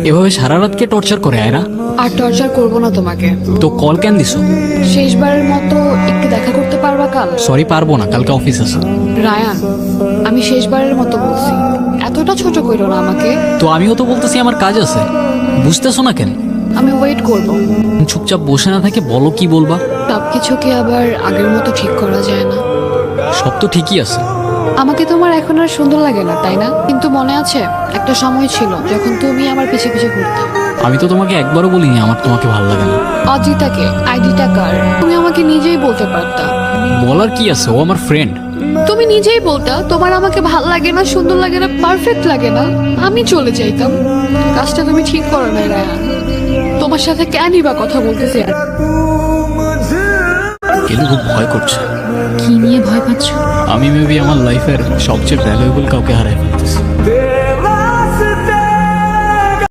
এভাবে সারা রাতকে টর্চার করে আয়রা। আর টর্চার করবো না তোমাকে। তো কল কেন দিছো? শেষবারের মতো একটু দেখা করতে পারবা কাল? সরি, পারবো না, কালকে অফিস আছে। রায়ান, আমি শেষবারের মতো বলছি, এতটা ছোট কইরো না আমাকে। তো আমিও তো বলতেছি আমার কাজ আছে, বুঝতেছো না কেন? আমি ওয়েট করব। চুপচাপ বসে না থাকে বলো কি বলবা। সবকিছু কি আবার আগের মতো ঠিক করা যায় না? সব তো ঠিকই আছে। আমাকে তোমার এখন আর সুন্দর লাগে না, তাই না? কিন্তু মনে আছে একটা সময় ছিল যখন তুমি আমার পিছে পিছে ঘুরতে। আমি তো তোমাকে একবারও বলিনি আমার তোমাকে ভালো লাগে না। অজিতাকে আইডিটা কার তুমি আমাকে নিজেই বলতে পারতা। বলার কি আছে, ও আমার ফ্রেন্ড। তুমি নিজেই বলতা তোমার আমাকে ভাল লাগে না, সুন্দর লাগে না, পারফেক্ট লাগে না, আমি চলে যাইতাম। কাজটা তুমি ঠিক করো না রায়ান। তোমার সাথে কেনই বা কথা বলতেছি আর? কিন্তু খুব ভয় করছে। কি নিয়ে ভয় পাচ্ছ? আমি মেবি আমার লাইফের সবচেয়ে ভ্যালুয়েবল কাউকে হারাই ফেলতেছি।